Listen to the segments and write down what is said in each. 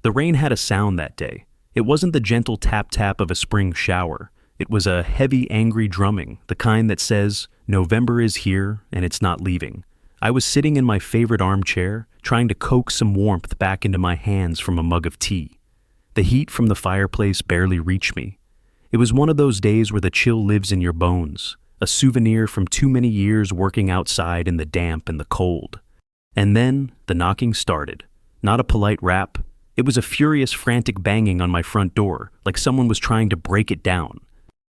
The rain had a sound that day. It wasn't the gentle tap-tap of a spring shower. It was a heavy, angry drumming, the kind that says, November is here and it's not leaving. I was sitting in my favorite armchair, trying to coax some warmth back into my hands from a mug of tea. The heat from the fireplace barely reached me. It was one of those days where the chill lives in your bones, a souvenir from too many years working outside in the damp and the cold. And then the knocking started. Not a polite rap. It was a furious, frantic banging on my front door, like someone was trying to break it down.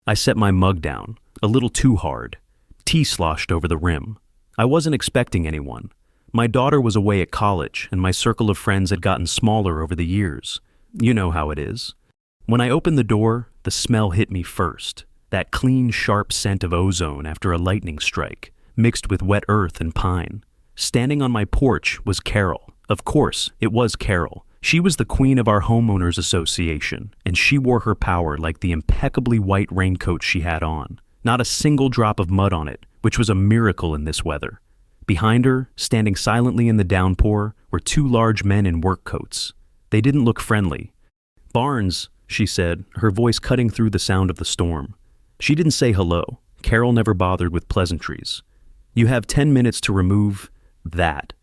I set my mug down, a little too hard. Tea sloshed over the rim. I wasn't expecting anyone. My daughter was away at college, and my circle of friends had gotten smaller over the years. You know how it is. When I opened the door, the smell hit me first. That clean, sharp scent of ozone after a lightning strike, mixed with wet earth and pine. Standing on my porch was Carol. Of course, it was Carol. She was the queen of our homeowners association, and she wore her power like the impeccably white raincoat she had on. Not a single drop of mud on it, which was a miracle in this weather. Behind her, standing silently in the downpour, were two large men in work coats. They didn't look friendly. "Barnes," she said, her voice cutting through the sound of the storm. She didn't say hello. Carol never bothered with pleasantries. "You have 10 minutes to remove that."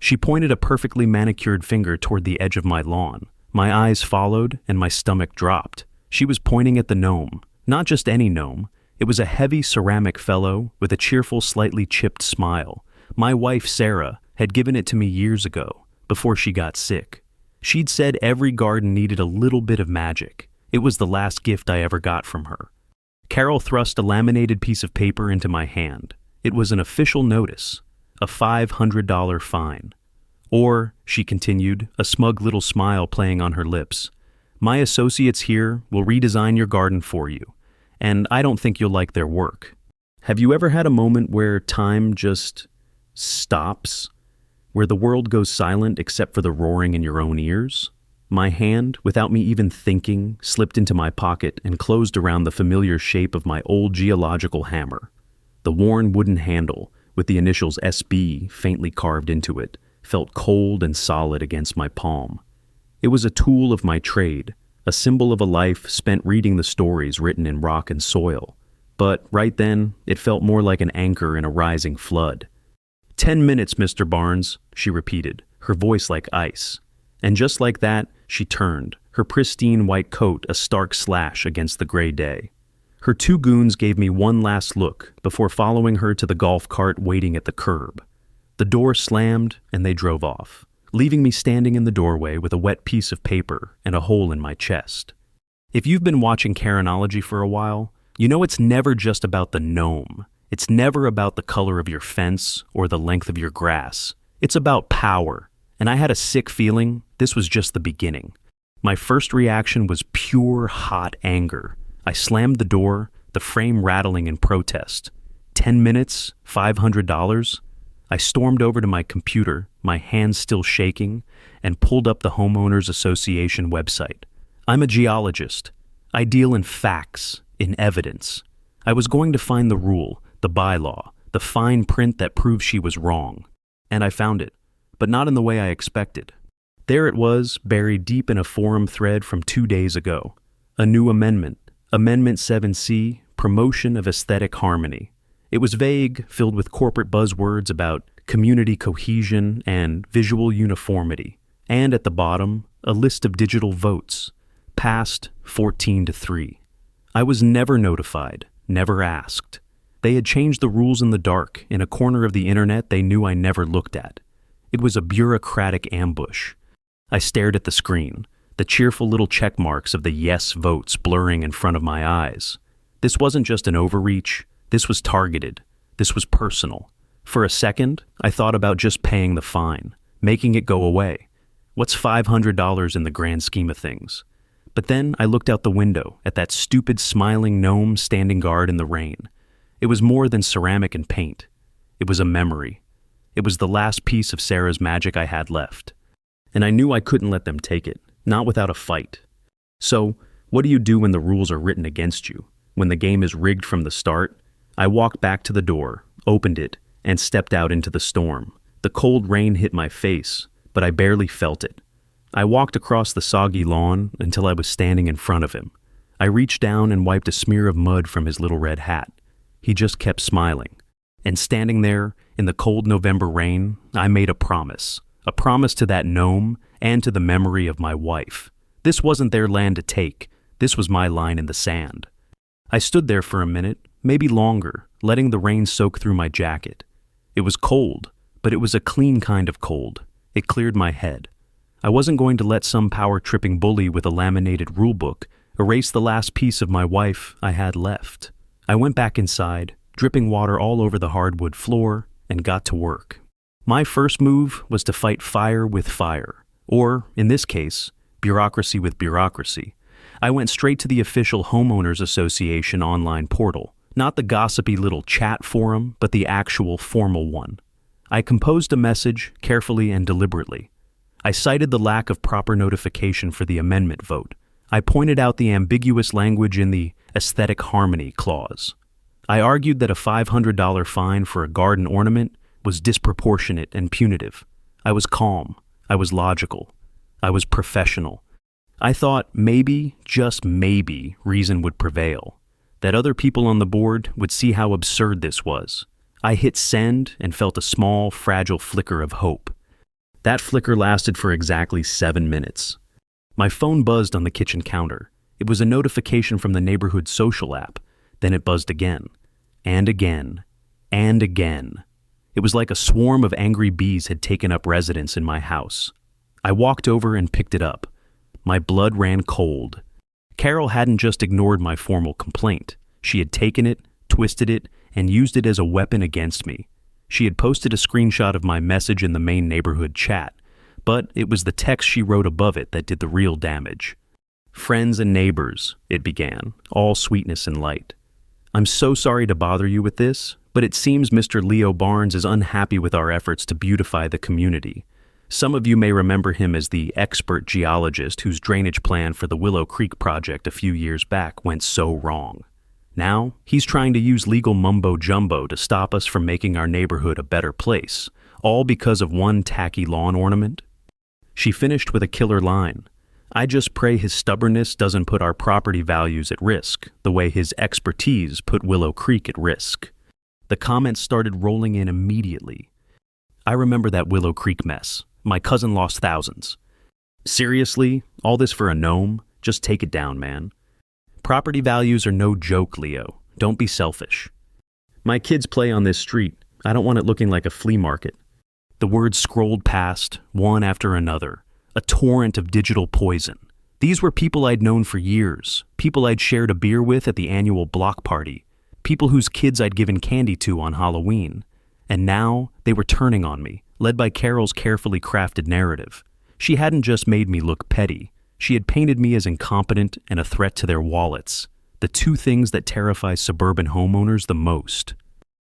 She pointed a perfectly manicured finger toward the edge of my lawn. My eyes followed, and my stomach dropped. She was pointing at the gnome. Not just any gnome. It was a heavy ceramic fellow with a cheerful, slightly chipped smile. My wife, Sarah, had given it to me years ago, before she got sick. She'd said every garden needed a little bit of magic. It was the last gift I ever got from her. Carol thrust a laminated piece of paper into my hand. It was an official notice, a $500 fine. Or, she continued, a smug little smile playing on her lips, "My associates here will redesign your garden for you, and I don't think you'll like their work." Have you ever had a moment where time just stops? Where the world goes silent except for the roaring in your own ears? My hand, without me even thinking, slipped into my pocket and closed around the familiar shape of my old geological hammer. The worn wooden handle, with the initials SB faintly carved into it, felt cold and solid against my palm. It was a tool of my trade, a symbol of a life spent reading the stories written in rock and soil. But right then, it felt more like an anchor in a rising flood. 10 minutes, Mr. Barnes," she repeated, her voice like ice. And just like that, she turned, her pristine white coat a stark slash against the gray day. Her two goons gave me one last look before following her to the golf cart waiting at the curb. The door slammed, and they drove off, leaving me standing in the doorway with a wet piece of paper and a hole in my chest. If you've been watching Karenology for a while, you know it's never just about the gnome. It's never about the color of your fence or the length of your grass. It's about power. And I had a sick feeling this was just the beginning. My first reaction was pure hot anger. I slammed the door, the frame rattling in protest. 10 minutes, $500? I stormed over to my computer, my hands still shaking, and pulled up the Homeowners Association website. I'm a geologist. I deal in facts, in evidence. I was going to find the rule, the bylaw, the fine print that proves she was wrong. And I found it, but not in the way I expected. There it was, buried deep in a forum thread from 2 days ago. A new amendment, Amendment 7C, Promotion of Aesthetic Harmony. It was vague, filled with corporate buzzwords about community cohesion and visual uniformity. And at the bottom, a list of digital votes. Passed 14-3. I was never notified, never asked. They had changed the rules in the dark, in a corner of the internet they knew I never looked at. It was a bureaucratic ambush. I stared at the screen, the cheerful little check marks of the yes votes blurring in front of my eyes. This wasn't just an overreach. This was targeted. This was personal. For a second, I thought about just paying the fine, making it go away. What's $500 in the grand scheme of things? But then I looked out the window at that stupid smiling gnome standing guard in the rain. It was more than ceramic and paint. It was a memory. It was the last piece of Sarah's magic I had left. And I knew I couldn't let them take it, not without a fight. So, what do you do when the rules are written against you? When the game is rigged from the start? I walked back to the door, opened it, and stepped out into the storm. The cold rain hit my face, but I barely felt it. I walked across the soggy lawn until I was standing in front of him. I reached down and wiped a smear of mud from his little red hat. He just kept smiling. And standing there in the cold November rain, I made a promise to that gnome and to the memory of my wife. This wasn't their land to take. This was my line in the sand. I stood there for a minute, maybe longer, letting the rain soak through my jacket. It was cold, but it was a clean kind of cold. It cleared my head. I wasn't going to let some power-tripping bully with a laminated rulebook erase the last piece of my wife I had left. I went back inside, dripping water all over the hardwood floor, and got to work. My first move was to fight fire with fire, or, in this case, bureaucracy with bureaucracy. I went straight to the official Homeowners Association online portal, not the gossipy little chat forum, but the actual formal one. I composed a message carefully and deliberately. I cited the lack of proper notification for the amendment vote. I pointed out the ambiguous language in the aesthetic harmony clause. I argued that a $500 fine for a garden ornament was disproportionate and punitive. I was calm. I was logical. I was professional. I thought maybe, just maybe, reason would prevail, that other people on the board would see how absurd this was. I hit send and felt a small, fragile flicker of hope. That flicker lasted for exactly 7 minutes. My phone buzzed on the kitchen counter. It was a notification from the neighborhood social app. Then it buzzed again, and again, and again. It was like a swarm of angry bees had taken up residence in my house. I walked over and picked it up. My blood ran cold. Carol hadn't just ignored my formal complaint. She had taken it, twisted it, and used it as a weapon against me. She had posted a screenshot of my message in the main neighborhood chat, but it was the text she wrote above it that did the real damage. "Friends and neighbors," it began, all sweetness and light. "I'm so sorry to bother you with this, but it seems Mr. Leo Barnes is unhappy with our efforts to beautify the community. Some of you may remember him as the expert geologist whose drainage plan for the Willow Creek project a few years back went so wrong. Now, he's trying to use legal mumbo-jumbo to stop us from making our neighborhood a better place, all because of one tacky lawn ornament." She finished with a killer line. "I just pray his stubbornness doesn't put our property values at risk, the way his expertise put Willow Creek at risk." The comments started rolling in immediately. "I remember that Willow Creek mess. My cousin lost thousands." "Seriously? All this for a gnome? Just take it down, man." "Property values are no joke, Leo. Don't be selfish." "My kids play on this street. I don't want it looking like a flea market." The words scrolled past, one after another, a torrent of digital poison. These were people I'd known for years, people I'd shared a beer with at the annual block party, people whose kids I'd given candy to on Halloween. And now they were turning on me, led by Carol's carefully crafted narrative. She hadn't just made me look petty. She had painted me as incompetent and a threat to their wallets, the two things that terrify suburban homeowners the most.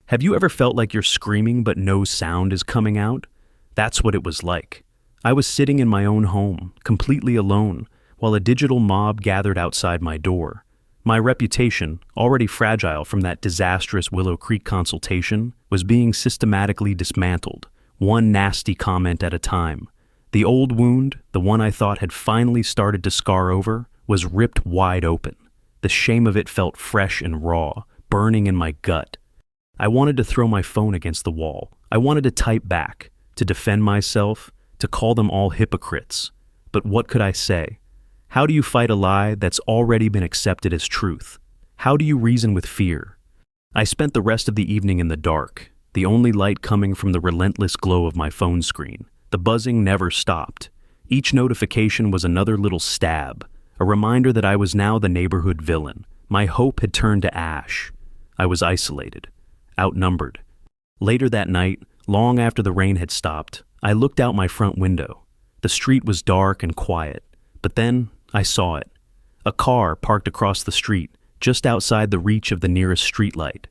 Have you ever felt like you're screaming but no sound is coming out? That's what it was like. I was sitting in my own home, completely alone, while a digital mob gathered outside my door. My reputation, already fragile from that disastrous Willow Creek consultation, was being systematically dismantled, one nasty comment at a time. The old wound, the one I thought had finally started to scar over, was ripped wide open. The shame of it felt fresh and raw, burning in my gut. I wanted to throw my phone against the wall. I wanted to type back, to defend myself, to call them all hypocrites. But what could I say? How do you fight a lie that's already been accepted as truth? How do you reason with fear? I spent the rest of the evening in the dark, the only light coming from the relentless glow of my phone screen. The buzzing never stopped. Each notification was another little stab, a reminder that I was now the neighborhood villain. My hope had turned to ash. I was isolated, outnumbered. Later that night, long after the rain had stopped, I looked out my front window. The street was dark and quiet, but then I saw it. A car parked across the street, just outside the reach of the nearest streetlight.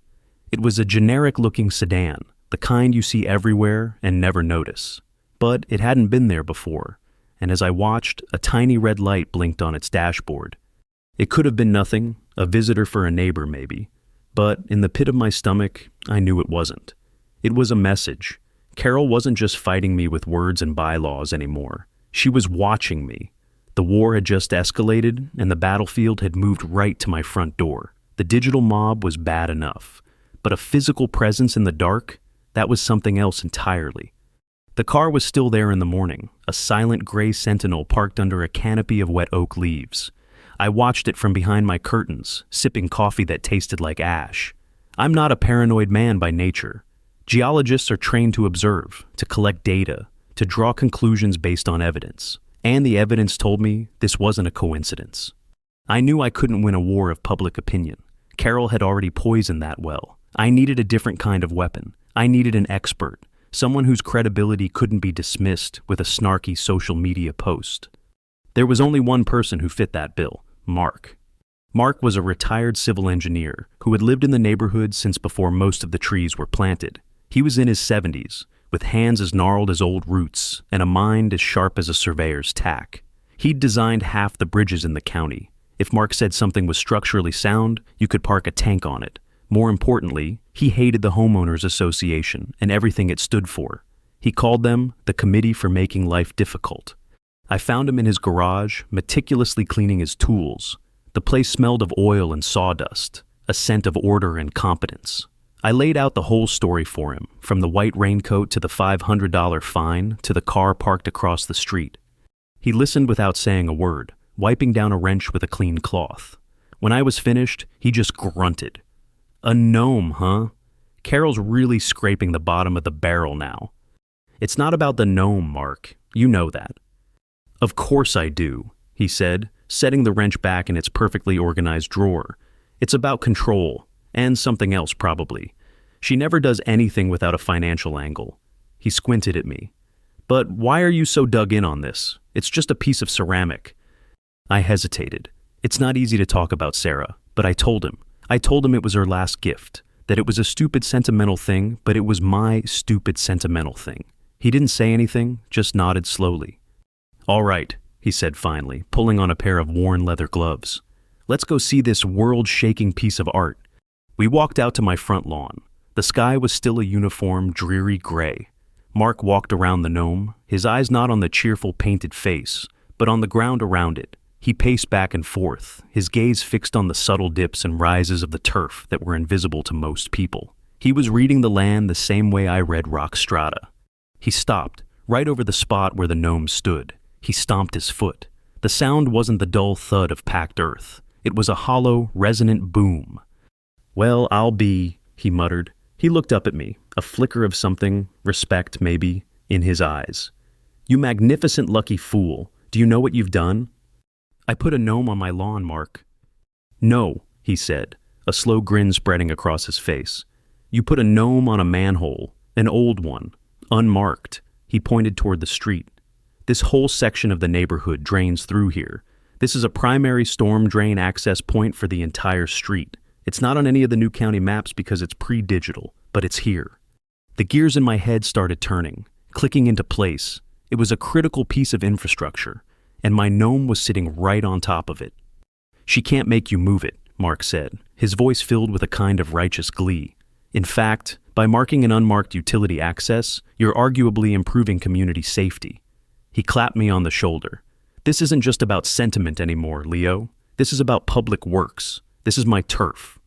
It was a generic-looking sedan, the kind you see everywhere and never notice. But it hadn't been there before, and as I watched, a tiny red light blinked on its dashboard. It could have been nothing, a visitor for a neighbor maybe, but in the pit of my stomach, I knew it wasn't. It was a message. Carol wasn't just fighting me with words and bylaws anymore. She was watching me. The war had just escalated, and the battlefield had moved right to my front door. The digital mob was bad enough, but a physical presence in the dark, that was something else entirely. The car was still there in the morning, a silent gray sentinel parked under a canopy of wet oak leaves. I watched it from behind my curtains, sipping coffee that tasted like ash. I'm not a paranoid man by nature. Geologists are trained to observe, to collect data, to draw conclusions based on evidence. And the evidence told me this wasn't a coincidence. I knew I couldn't win a war of public opinion. Carol had already poisoned that well. I needed a different kind of weapon. I needed an expert, someone whose credibility couldn't be dismissed with a snarky social media post. There was only one person who fit that bill, Mark. Mark was a retired civil engineer who had lived in the neighborhood since before most of the trees were planted. He was in his 70s, with hands as gnarled as old roots and a mind as sharp as a surveyor's tack. He'd designed half the bridges in the county. If Mark said something was structurally sound, you could park a tank on it. More importantly, he hated the Homeowners Association and everything it stood for. He called them the Committee for Making Life Difficult. I found him in his garage, meticulously cleaning his tools. The place smelled of oil and sawdust, a scent of order and competence. I laid out the whole story for him, from the white raincoat to the $500 fine to the car parked across the street. He listened without saying a word, wiping down a wrench with a clean cloth. When I was finished, he just grunted. A gnome, huh? Carol's really scraping the bottom of the barrel now. It's not about the gnome, Mark. You know that. Of course I do, he said, setting the wrench back in its perfectly organized drawer. It's about control. And something else, probably. She never does anything without a financial angle. He squinted at me. But why are you so dug in on this? It's just a piece of ceramic. I hesitated. It's not easy to talk about Sarah, but I told him. I told him it was her last gift, that it was a stupid sentimental thing, but it was my stupid sentimental thing. He didn't say anything, just nodded slowly. All right, he said finally, pulling on a pair of worn leather gloves. Let's go see this world-shaking piece of art. We walked out to my front lawn. The sky was still a uniform, dreary gray. Mark walked around the gnome, his eyes not on the cheerful painted face, but on the ground around it. He paced back and forth, his gaze fixed on the subtle dips and rises of the turf that were invisible to most people. He was reading the land the same way I read rock strata. He stopped, right over the spot where the gnome stood. He stomped his foot. The sound wasn't the dull thud of packed earth. It was a hollow, resonant boom. Well, he muttered. He looked up at me, a flicker of something, respect maybe, in his eyes. You magnificent lucky fool, do you know what you've done? I put a gnome on my lawn, Mark. No, he said, a slow grin spreading across his face. You put a gnome on a manhole, an old one, unmarked. He pointed toward the street. This whole section of the neighborhood drains through here. This is a primary storm drain access point for the entire street. It's not on any of the new county maps because it's pre-digital, but it's here. The gears in my head started turning, clicking into place. It was a critical piece of infrastructure, and my gnome was sitting right on top of it. She can't make you move it, Mark said, his voice filled with a kind of righteous glee. In fact, by marking an unmarked utility access, you're arguably improving community safety. He clapped me on the shoulder. This isn't just about sentiment anymore, Leo. This is about public works. This is my turf.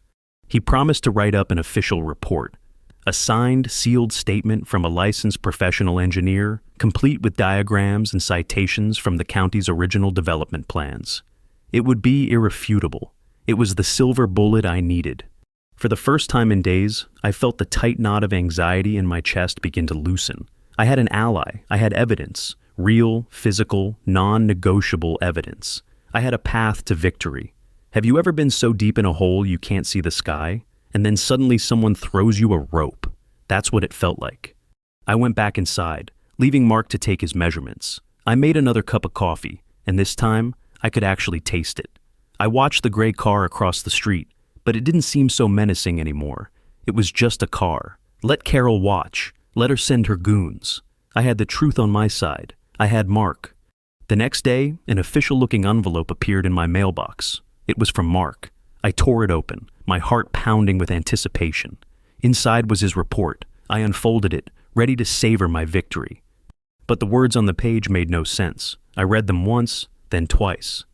He promised to write up an official report, a signed, sealed statement from a licensed professional engineer, complete with diagrams and citations from the county's original development plans. It would be irrefutable. It was the silver bullet I needed. For the first time in days, I felt the tight knot of anxiety in my chest begin to loosen. I had an ally. I had evidence. Real, physical, non-negotiable evidence. I had a path to victory. Have you ever been so deep in a hole you can't see the sky, and then suddenly someone throws you a rope? That's what it felt like. I went back inside, leaving Mark to take his measurements. I made another cup of coffee, and this time, I could actually taste it. I watched the gray car across the street, but it didn't seem so menacing anymore. It was just a car. Let Carol watch. Let her send her goons. I had the truth on my side. I had Mark. The next day, an official-looking envelope appeared in my mailbox. It was from Mark. I tore it open, my heart pounding with anticipation. Inside was his report. I unfolded it, ready to savor my victory. but the words on the page made no sense. I read them once, then twice.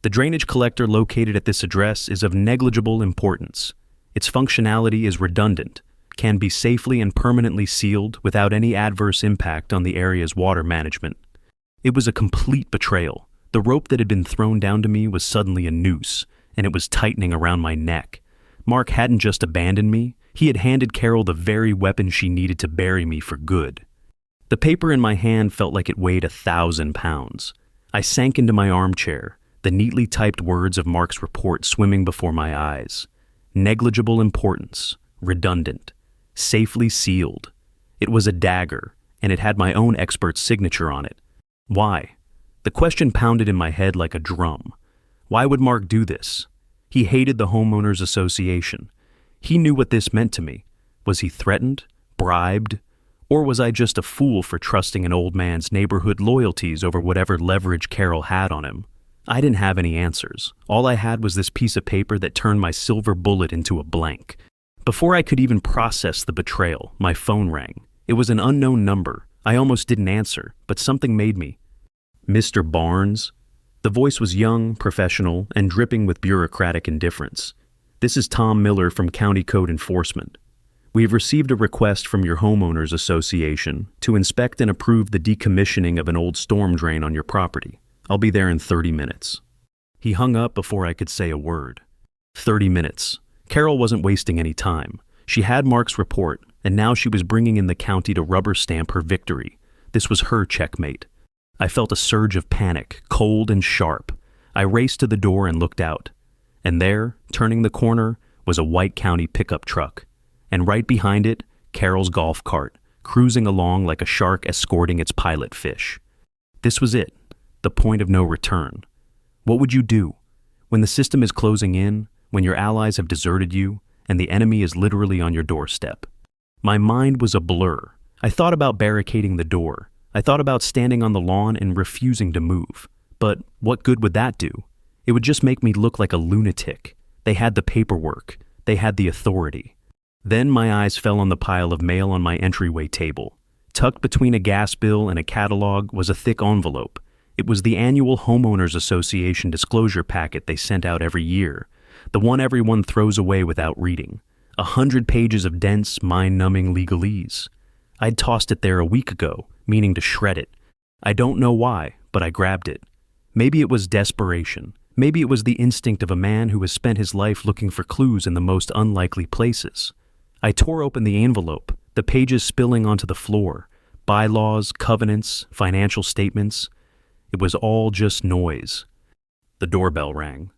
The drainage collector located at this address is of negligible importance. Its functionality is redundant, can be safely and permanently sealed without any adverse impact on the area's water management. It was a complete betrayal. The rope that had been thrown down to me was suddenly a noose, and it was tightening around my neck. Mark hadn't just abandoned me, he had handed Carol the very weapon she needed to bury me for good. The paper in my hand felt like it weighed 1,000 pounds. I sank into my armchair, the neatly typed words of Mark's report swimming before my eyes. Negligible importance, redundant, safely sealed. It was a dagger, and it had my own expert's signature on it. Why? The question pounded in my head like a drum. Why would Mark do this? He hated the homeowners association. He knew what this meant to me. Was he threatened? Bribed? Or was I just a fool for trusting an old man's neighborhood loyalties over whatever leverage Carol had on him? I didn't have any answers. All I had was this piece of paper that turned my silver bullet into a blank. Before I could even process the betrayal, my phone rang. It was an unknown number. I almost didn't answer, but something made me. Mr. Barnes? The voice was young, professional, and dripping with bureaucratic indifference. This is Tom Miller from County Code Enforcement. We have received a request from your homeowners association to inspect and approve the decommissioning of an old storm drain on your property. I'll be there in 30 minutes. He hung up before I could say a word. 30 minutes. Carol wasn't wasting any time. She had Mark's report, and now she was bringing in the county to rubber stamp her victory. This was her checkmate. I felt a surge of panic, cold and sharp. I raced to the door and looked out. And there, turning the corner, was a White County pickup truck. And right behind it, Carol's golf cart, cruising along like a shark escorting its pilot fish. This was it, the point of no return. What would you do? When the system is closing in, when your allies have deserted you, and the enemy is literally on your doorstep. My mind was a blur. I thought about barricading the door. I thought about standing on the lawn and refusing to move. But what good would that do? It would just make me look like a lunatic. They had the paperwork. They had the authority. Then my eyes fell on the pile of mail on my entryway table. Tucked between a gas bill and a catalog was a thick envelope. It was the annual Homeowners Association disclosure packet they sent out every year, the one everyone throws away without reading. 100 pages of dense, mind-numbing legalese. I'd tossed it there a week ago, meaning to shred it. I don't know why, but I grabbed it. Maybe it was desperation. Maybe it was the instinct of a man who has spent his life looking for clues in the most unlikely places. I tore open the envelope, the pages spilling onto the floor. Bylaws, covenants, financial statements. It was all just noise. The doorbell rang.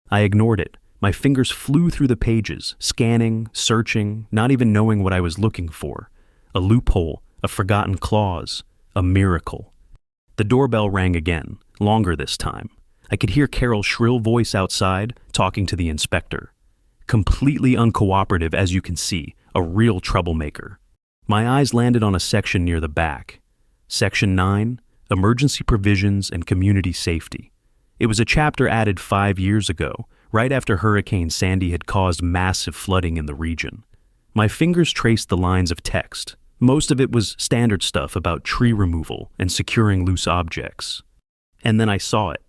I ignored it. My fingers flew through the pages, scanning, searching, not even knowing what I was looking for. A loophole, a forgotten clause, a miracle. The doorbell rang again, longer this time. I could hear Carol's shrill voice outside, talking to the inspector. Completely uncooperative, as you can see, a real troublemaker. My eyes landed on a section near the back. Section 9, Emergency Provisions and Community Safety. It was a chapter added 5 years ago, right after Hurricane Sandy had caused massive flooding in the region. My fingers traced the lines of text. Most of it was standard stuff about tree removal and securing loose objects. And then I saw it.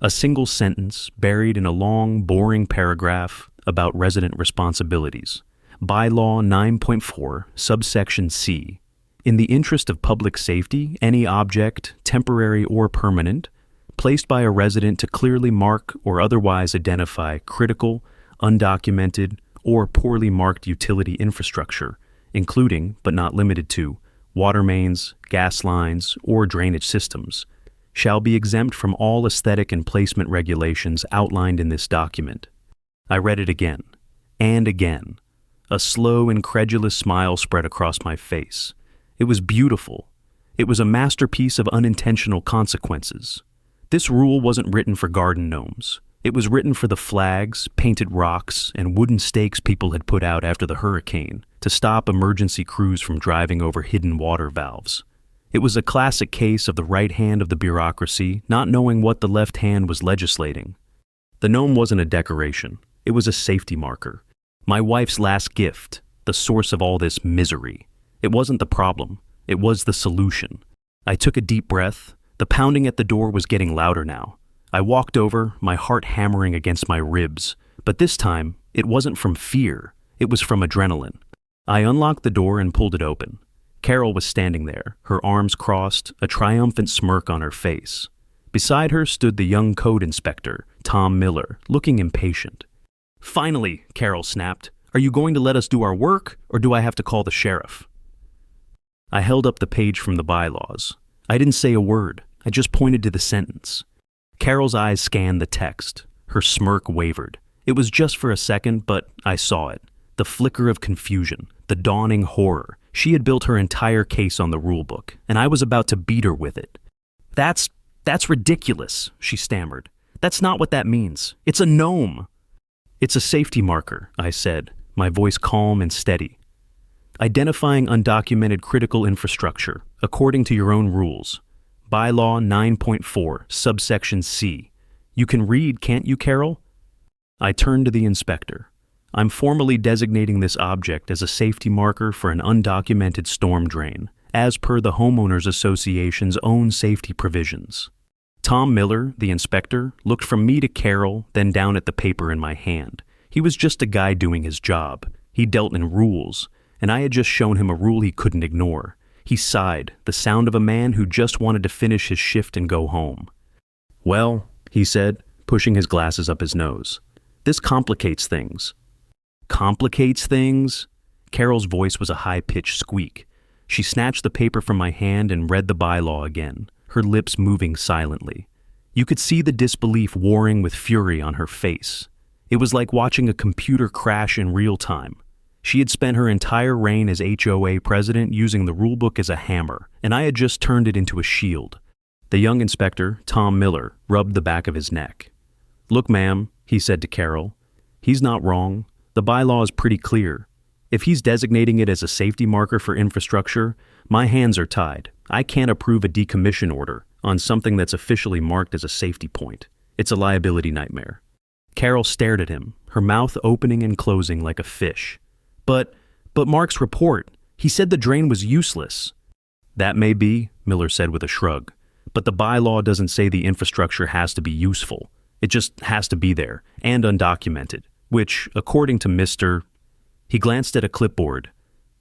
A single sentence buried in a long, boring paragraph about resident responsibilities. Bylaw 9.4, subsection C. In the interest of public safety, any object, temporary or permanent, placed by a resident to clearly mark or otherwise identify critical, undocumented, or poorly marked utility infrastructure, including, but not limited to, water mains, gas lines, or drainage systems, shall be exempt from all aesthetic and placement regulations outlined in this document. I read it again, and again. A slow, incredulous smile spread across my face. It was beautiful. It was a masterpiece of unintentional consequences. This rule wasn't written for garden gnomes. It was written for the flags, painted rocks, and wooden stakes people had put out after the hurricane to stop emergency crews from driving over hidden water valves. It was a classic case of the right hand of the bureaucracy not knowing what the left hand was legislating. The gnome wasn't a decoration. It was a safety marker. My wife's last gift, the source of all this misery. It wasn't the problem. It was the solution. I took a deep breath. The pounding at the door was getting louder now. I walked over, my heart hammering against my ribs. But this time, it wasn't from fear. It was from adrenaline. I unlocked the door and pulled it open. Carol was standing there, her arms crossed, a triumphant smirk on her face. Beside her stood the young code inspector, Tom Miller, looking impatient. "Finally," Carol snapped. "Are you going to let us do our work, or do I have to call the sheriff?" I held up the page from the bylaws. I didn't say a word. I just pointed to the sentence. Carol's eyes scanned the text. Her smirk wavered. It was just for a second, but I saw it. The flicker of confusion, the dawning horror. She had built her entire case on the rulebook, and I was about to beat her with it. That's ridiculous," she stammered. "That's not what that means. It's a gnome." "It's a safety marker," I said, my voice calm and steady. "Identifying undocumented critical infrastructure, according to your own rules. Bylaw 9.4, subsection C. You can read, can't you, Carol?" I turned to the inspector. "I'm formally designating this object as a safety marker for an undocumented storm drain, as per the Homeowners Association's own safety provisions." Tom Miller, the inspector, looked from me to Carol, then down at the paper in my hand. He was just a guy doing his job. He dealt in rules, and I had just shown him a rule he couldn't ignore. He sighed, the sound of a man who just wanted to finish his shift and go home. "Well," he said, pushing his glasses up his nose, "this complicates things." "Complicates things?" Carol's voice was a high-pitched squeak. She snatched the paper from my hand and read the bylaw again, her lips moving silently. You could see the disbelief warring with fury on her face. It was like watching a computer crash in real time. She had spent her entire reign as HOA president using the rulebook as a hammer, and I had just turned it into a shield. The young inspector, Tom Miller, rubbed the back of his neck. "Look, ma'am," he said to Carol, "he's not wrong. The bylaw is pretty clear. If he's designating it as a safety marker for infrastructure, my hands are tied. I can't approve a decommission order on something that's officially marked as a safety point. It's a liability nightmare." Carol stared at him, her mouth opening and closing like a fish. But Mark's report, he said the drain was useless." "That may be," Miller said with a shrug, "but the bylaw doesn't say the infrastructure has to be useful. It just has to be there, and undocumented, which, according to Mr. He glanced at a clipboard.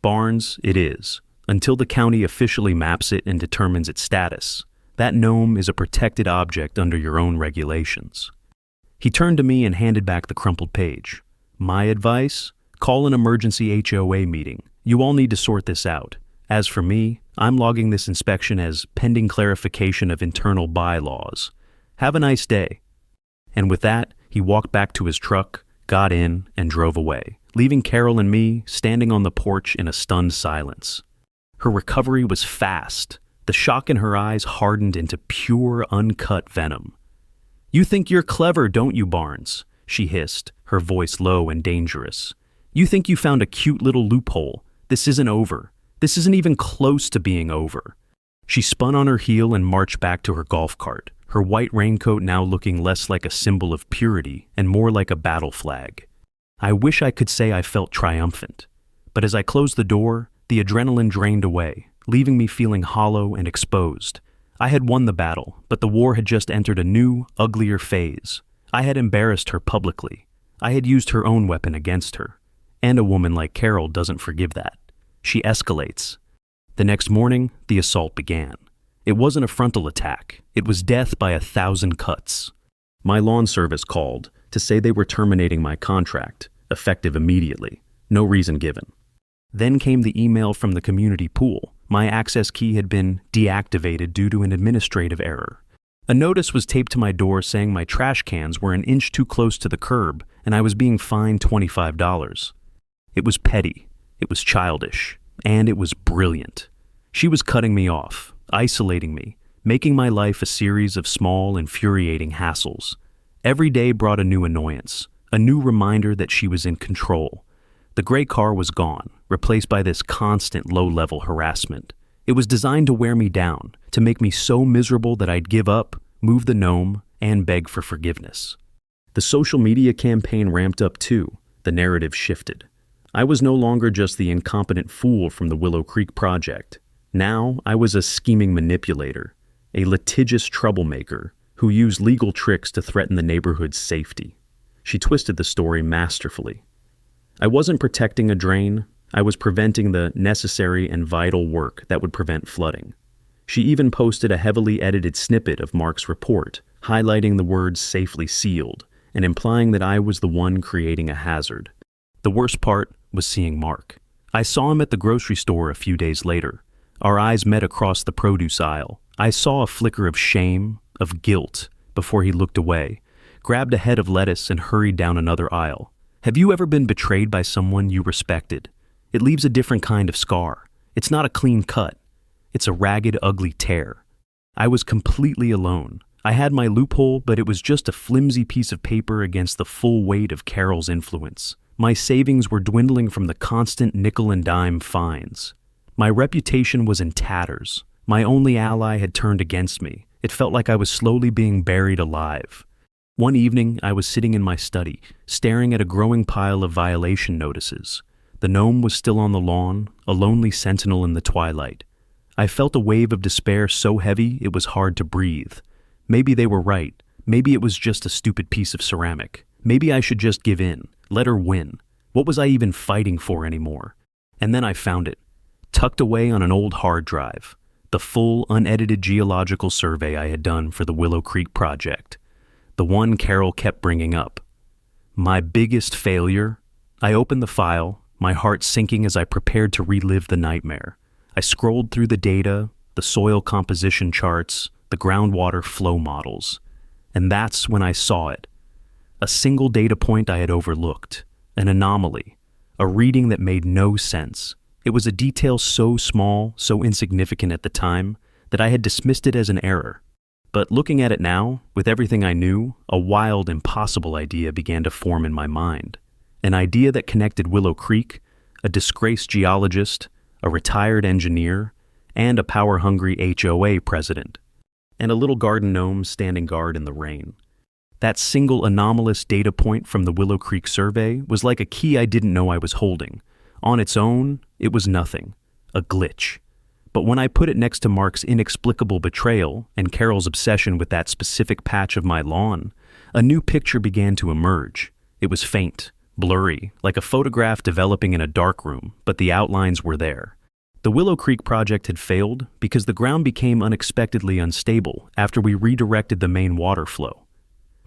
"Barnes, it is, until the county officially maps it and determines its status. That gnome is a protected object under your own regulations." He turned to me and handed back the crumpled page. "My advice? Call an emergency HOA meeting. You all need to sort this out. As for me, I'm logging this inspection as pending clarification of internal bylaws. Have a nice day." And with that, he walked back to his truck, got in, and drove away, leaving Carol and me standing on the porch in a stunned silence. Her recovery was fast. The shock in her eyes hardened into pure, uncut venom. "You think you're clever, don't you, Barnes?" she hissed, her voice low and dangerous. "You think you found a cute little loophole. This isn't over. This isn't even close to being over." She spun on her heel and marched back to her golf cart, her white raincoat now looking less like a symbol of purity and more like a battle flag. I wish I could say I felt triumphant, but as I closed the door, the adrenaline drained away, leaving me feeling hollow and exposed. I had won the battle, but the war had just entered a new, uglier phase. I had embarrassed her publicly. I had used her own weapon against her. And a woman like Carol doesn't forgive that. She escalates. The next morning, the assault began. It wasn't a frontal attack. It was death by 1,000 cuts. My lawn service called to say they were terminating my contract, effective immediately. No reason given. Then came the email from the community pool. My access key had been deactivated due to an administrative error. A notice was taped to my door saying my trash cans were an inch too close to the curb and I was being fined $25. It was petty, it was childish, and it was brilliant. She was cutting me off, isolating me, making my life a series of small, infuriating hassles. Every day brought a new annoyance, a new reminder that she was in control. The gray car was gone, replaced by this constant low-level harassment. It was designed to wear me down, to make me so miserable that I'd give up, move the gnome, and beg for forgiveness. The social media campaign ramped up too. The narrative shifted. I was no longer just the incompetent fool from the Willow Creek Project. Now I was a scheming manipulator, a litigious troublemaker who used legal tricks to threaten the neighborhood's safety. She twisted the story masterfully. I wasn't protecting a drain, I was preventing the necessary and vital work that would prevent flooding. She even posted a heavily edited snippet of Mark's report, highlighting the words "safely sealed" and implying that I was the one creating a hazard. The worst part was seeing Mark. I saw him at the grocery store a few days later. Our eyes met across the produce aisle. I saw a flicker of shame, of guilt, before he looked away, grabbed a head of lettuce and hurried down another aisle. Have you ever been betrayed by someone you respected? It leaves a different kind of scar. It's not a clean cut. It's a ragged, ugly tear. I was completely alone. I had my loophole, but it was just a flimsy piece of paper against the full weight of Carol's influence. My savings were dwindling from the constant nickel and dime fines. My reputation was in tatters. My only ally had turned against me. It felt like I was slowly being buried alive. One evening, I was sitting in my study, staring at a growing pile of violation notices. The gnome was still on the lawn, a lonely sentinel in the twilight. I felt a wave of despair so heavy it was hard to breathe. Maybe they were right. Maybe it was just a stupid piece of ceramic. Maybe I should just give in, let her win. What was I even fighting for anymore? And then I found it, tucked away on an old hard drive, the full, unedited geological survey I had done for the Willow Creek project, the one Carol kept bringing up. My biggest failure? I opened the file, my heart sinking as I prepared to relive the nightmare. I scrolled through the data, the soil composition charts, the groundwater flow models, and that's when I saw it. A single data point I had overlooked, an anomaly, a reading that made no sense. It was a detail so small, so insignificant at the time, that I had dismissed it as an error. But looking at it now, with everything I knew, a wild, impossible idea began to form in my mind. An idea that connected Willow Creek, a disgraced geologist, a retired engineer, and a power-hungry HOA president, and a little garden gnome standing guard in the rain. That single anomalous data point from the Willow Creek survey was like a key I didn't know I was holding. On its own, it was nothing, a glitch. But when I put it next to Mark's inexplicable betrayal and Carol's obsession with that specific patch of my lawn, a new picture began to emerge. It was faint, blurry, like a photograph developing in a darkroom, but the outlines were there. The Willow Creek project had failed because the ground became unexpectedly unstable after we redirected the main water flow.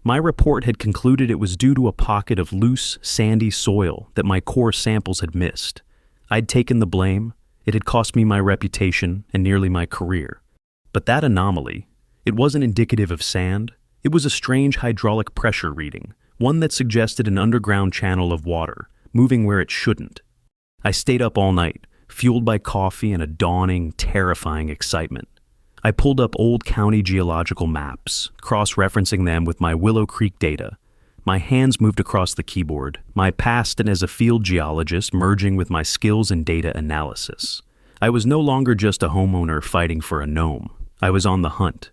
My report had concluded it was due to a pocket of loose, sandy soil that my core samples had missed. I'd taken the blame. It had cost me my reputation and nearly my career. But that anomaly, it wasn't indicative of sand. It was a strange hydraulic pressure reading, one that suggested an underground channel of water, moving where it shouldn't. I stayed up all night, fueled by coffee and a dawning, terrifying excitement. I pulled up old county geological maps, cross-referencing them with my Willow Creek data. My hands moved across the keyboard, my past and as a field geologist merging with my skills in data analysis. I was no longer just a homeowner fighting for a gnome. I was on the hunt.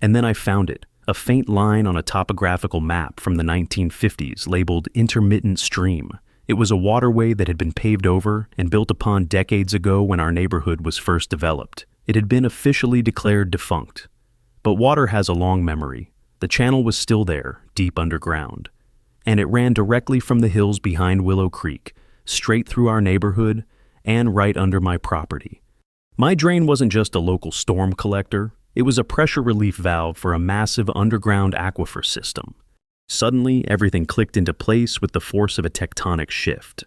And then I found it, a faint line on a topographical map from the 1950s labeled Intermittent Stream. It was a waterway that had been paved over and built upon decades ago when our neighborhood was first developed. It had been officially declared defunct. But water has a long memory. The channel was still there, deep underground. And it ran directly from the hills behind Willow Creek, straight through our neighborhood, and right under my property. My drain wasn't just a local storm collector. It was a pressure relief valve for a massive underground aquifer system. Suddenly, everything clicked into place with the force of a tectonic shift.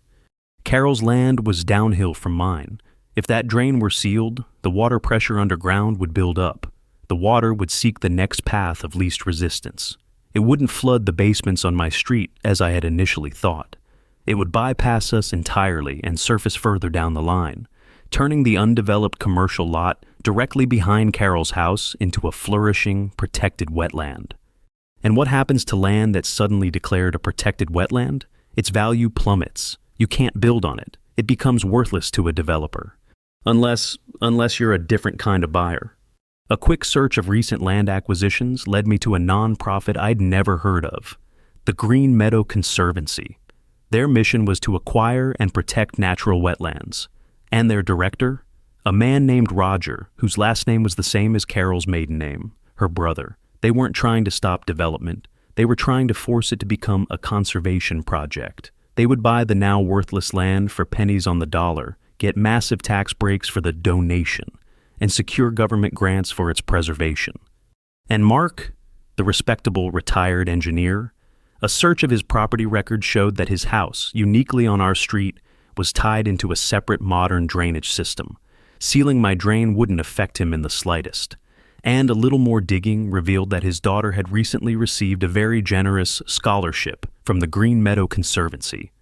Carol's land was downhill from mine. If that drain were sealed, the water pressure underground would build up. The water would seek the next path of least resistance. It wouldn't flood the basements on my street as I had initially thought. It would bypass us entirely and surface further down the line, turning the undeveloped commercial lot directly behind Carol's house into a flourishing, protected wetland. And what happens to land that's suddenly declared a protected wetland? Its value plummets. You can't build on it. It becomes worthless to a developer. Unless you're a different kind of buyer. A quick search of recent land acquisitions led me to a nonprofit I'd never heard of, the Green Meadow Conservancy. Their mission was to acquire and protect natural wetlands. And their director? A man named Roger, whose last name was the same as Carol's maiden name, her brother. They weren't trying to stop development. They were trying to force it to become a conservation project. They would buy the now worthless land for pennies on the dollar, get massive tax breaks for the donation, and secure government grants for its preservation. And Mark, the respectable retired engineer, a search of his property records showed that his house, uniquely on our street, was tied into a separate modern drainage system. Sealing my drain wouldn't affect him in the slightest. And a little more digging revealed that his daughter had recently received a very generous scholarship from the Green Meadow Conservancy.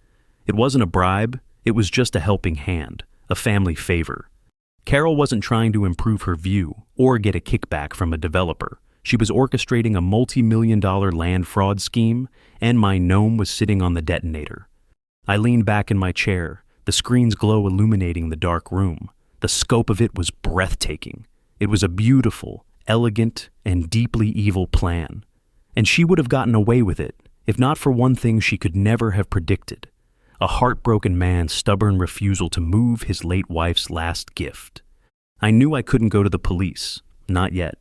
It wasn't a bribe, it was just a helping hand, a family favor. Carol wasn't trying to improve her view or get a kickback from a developer. She was orchestrating a multi-million-dollar land fraud scheme, and my gnome was sitting on the detonator. I leaned back in my chair, the screen's glow illuminating the dark room. The scope of it was breathtaking. It was a beautiful, elegant, and deeply evil plan. And she would have gotten away with it, if not for one thing she could never have predicted: a heartbroken man's stubborn refusal to move his late wife's last gift. I knew I couldn't go to the police, not yet.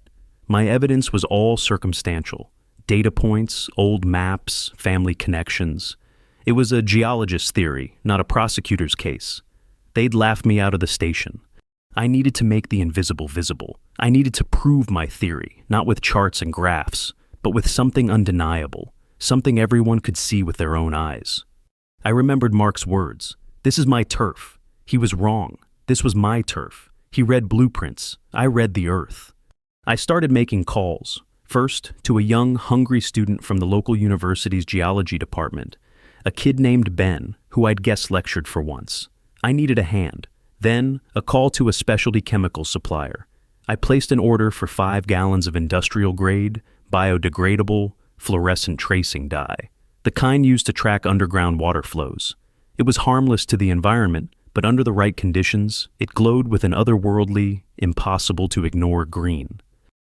My evidence was all circumstantial. Data points, old maps, family connections. It was a geologist's theory, not a prosecutor's case. They'd laugh me out of the station. I needed to make the invisible visible. I needed to prove my theory, not with charts and graphs, but with something undeniable, something everyone could see with their own eyes. I remembered Mark's words. This is my turf. He was wrong. This was my turf. He read blueprints. I read the earth. I started making calls. First, to a young, hungry student from the local university's geology department, a kid named Ben, who I'd guest lectured for once. I needed a hand. Then, a call to a specialty chemical supplier. I placed an order for 5 gallons of industrial-grade, biodegradable, fluorescent tracing dye, the kind used to track underground water flows. It was harmless to the environment, but under the right conditions, it glowed with an otherworldly, impossible-to-ignore green.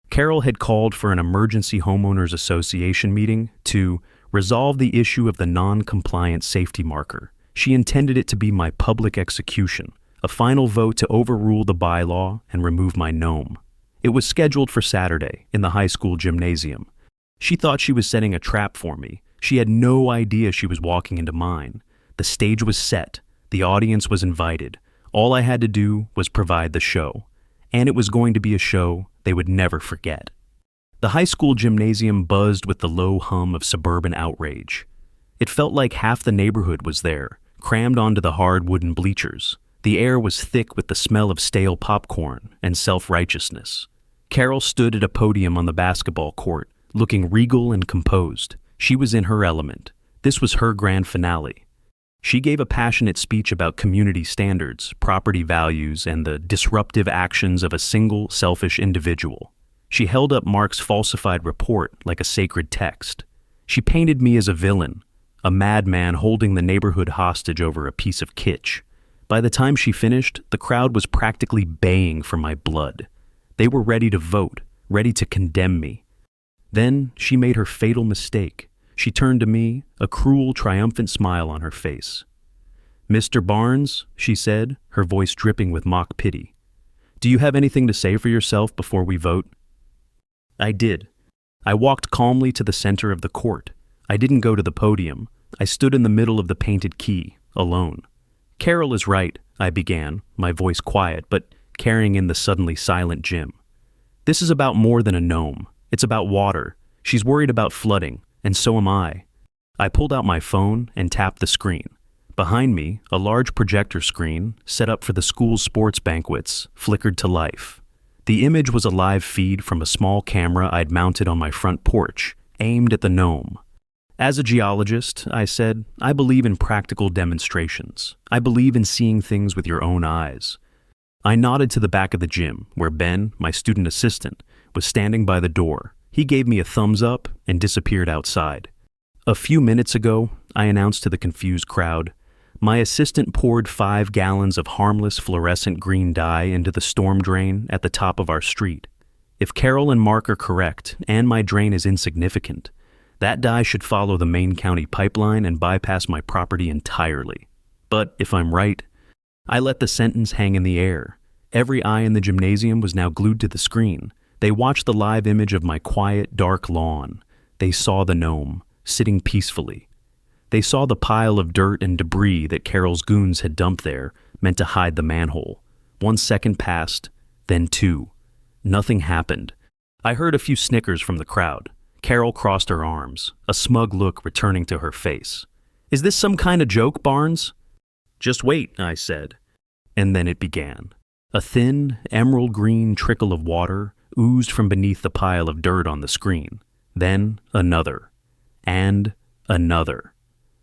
Carol had called for an emergency homeowners association meeting to resolve the issue of the non-compliant safety marker. She intended it to be my public execution, a final vote to overrule the bylaw and remove my gnome. It was scheduled for Saturday in the high school gymnasium. She thought she was setting a trap for me. She had no idea she was walking into mine. The stage was set. The audience was invited. All I had to do was provide the show. And it was going to be a show they would never forget. The high school gymnasium buzzed with the low hum of suburban outrage. It felt like half the neighborhood was there, crammed onto the hard wooden bleachers. The air was thick with the smell of stale popcorn and self-righteousness. Carol stood at a podium on the basketball court, looking regal and composed. She was in her element. This was her grand finale. She gave a passionate speech about community standards, property values, and the disruptive actions of a single, selfish individual. She held up Mark's falsified report like a sacred text. She painted me as a villain, a madman holding the neighborhood hostage over a piece of kitsch. By the time she finished, the crowd was practically baying for my blood. They were ready to vote, ready to condemn me. Then she made her fatal mistake. She turned to me, a cruel, triumphant smile on her face. "Mr. Barnes," she said, her voice dripping with mock pity, "do you have anything to say for yourself before we vote?" I did. I walked calmly to the center of the court. I didn't go to the podium. I stood in the middle of the painted key, alone. "Carol is right," I began, my voice quiet, but carrying in the suddenly silent Jim. "This is about more than a gnome. It's about water. She's worried about flooding, and so am I." I pulled out my phone and tapped the screen. Behind me, a large projector screen, set up for the school's sports banquets, flickered to life. The image was a live feed from a small camera I'd mounted on my front porch, aimed at the gnome. As a geologist, I said, I believe in practical demonstrations. I believe in seeing things with your own eyes. I nodded to the back of the gym, where Ben, my student assistant, was standing by the door. He gave me a thumbs up and disappeared outside. "A few minutes ago," I announced to the confused crowd, "my assistant poured 5 gallons of harmless fluorescent green dye into the storm drain at the top of our street. If Carol and Mark are correct, and my drain is insignificant, that dye should follow the main county pipeline and bypass my property entirely. But if I'm right," I let the sentence hang in the air. Every eye in the gymnasium was now glued to the screen. They watched the live image of my quiet, dark lawn. They saw the gnome, sitting peacefully. They saw the pile of dirt and debris that Carol's goons had dumped there, meant to hide the manhole. 1 second passed, then 2. Nothing happened. I heard a few snickers from the crowd. Carol crossed her arms, a smug look returning to her face. "Is this some kind of joke, Barnes?" "Just wait," I said. And then it began. A thin, emerald green trickle of water oozed from beneath the pile of dirt on the screen. Then another. And another.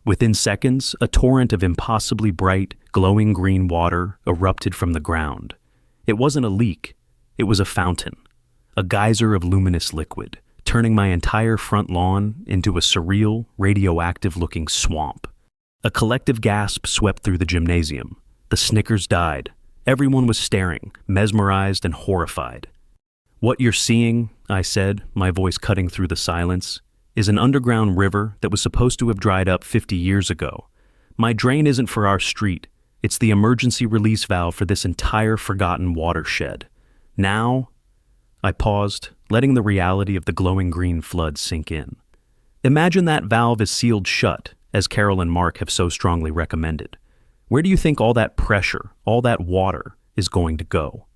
Within seconds, a torrent of impossibly bright, glowing green water erupted from the ground. It wasn't a leak. It was a fountain. A geyser of luminous liquid, turning my entire front lawn into a surreal, radioactive-looking swamp. A collective gasp swept through the gymnasium. The snickers died. Everyone was staring, mesmerized and horrified. "What you're seeing," I said, my voice cutting through the silence, "is an underground river that was supposed to have dried up 50 years ago. My drain isn't for our street. It's the emergency release valve for this entire forgotten watershed. Now..." I paused, letting the reality of the glowing green flood sink in. "Imagine that valve is sealed shut, as Carol and Mark have so strongly recommended. Where do you think all that pressure, all that water, is going to go?"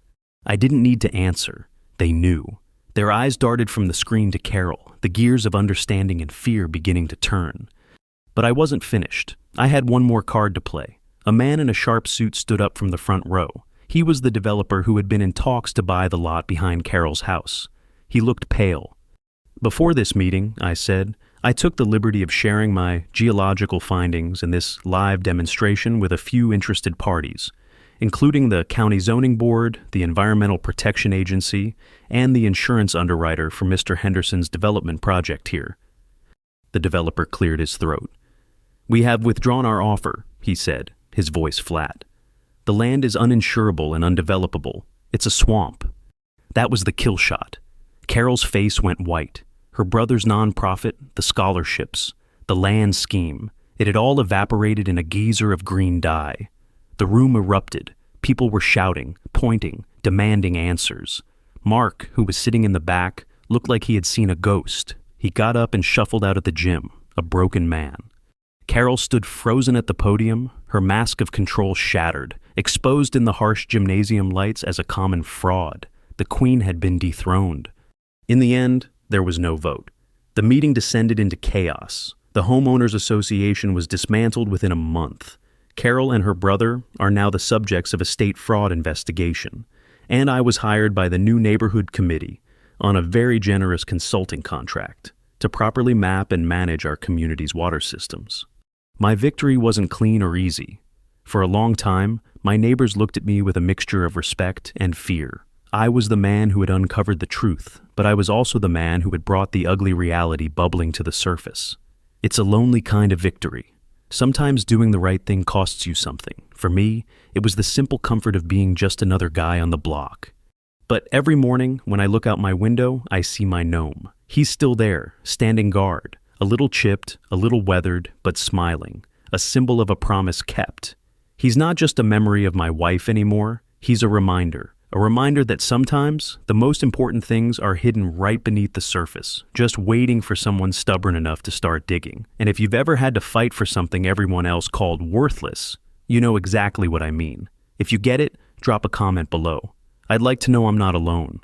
I didn't need to answer. They knew. Their eyes darted from the screen to Carol, the gears of understanding and fear beginning to turn. But I wasn't finished. I had one more card to play. A man in a sharp suit stood up from the front row. He was the developer who had been in talks to buy the lot behind Carol's house. He looked pale. "Before this meeting," I said, "I took the liberty of sharing my geological findings in this live demonstration with a few interested parties, including the County Zoning Board, the Environmental Protection Agency, and the insurance underwriter for Mr. Henderson's development project here." The developer cleared his throat. "We have withdrawn our offer," he said, his voice flat. "The land is uninsurable and undevelopable. It's a swamp." That was the kill shot. Carol's face went white. Her brother's nonprofit, the scholarships, the land scheme, it had all evaporated in a geyser of green dye. The room erupted. People were shouting, pointing, demanding answers. Mark, who was sitting in the back, looked like he had seen a ghost. He got up and shuffled out of the gym, a broken man. Carol stood frozen at the podium, her mask of control shattered, exposed in the harsh gymnasium lights as a common fraud. The queen had been dethroned. In the end, there was no vote. The meeting descended into chaos. The homeowners association was dismantled within a month. Carol and her brother are now the subjects of a state fraud investigation, and I was hired by the new neighborhood committee on a very generous consulting contract to properly map and manage our community's water systems. My victory wasn't clean or easy. For a long time, my neighbors looked at me with a mixture of respect and fear. I was the man who had uncovered the truth, but I was also the man who had brought the ugly reality bubbling to the surface. It's a lonely kind of victory. Sometimes doing the right thing costs you something. For me, it was the simple comfort of being just another guy on the block. But every morning, when I look out my window, I see my gnome. He's still there, standing guard, a little chipped, a little weathered, but smiling, a symbol of a promise kept. He's not just a memory of my wife anymore, he's a reminder that sometimes the most important things are hidden right beneath the surface, just waiting for someone stubborn enough to start digging. And if you've ever had to fight for something everyone else called worthless, you know exactly what I mean. If you get it, drop a comment below. I'd like to know I'm not alone.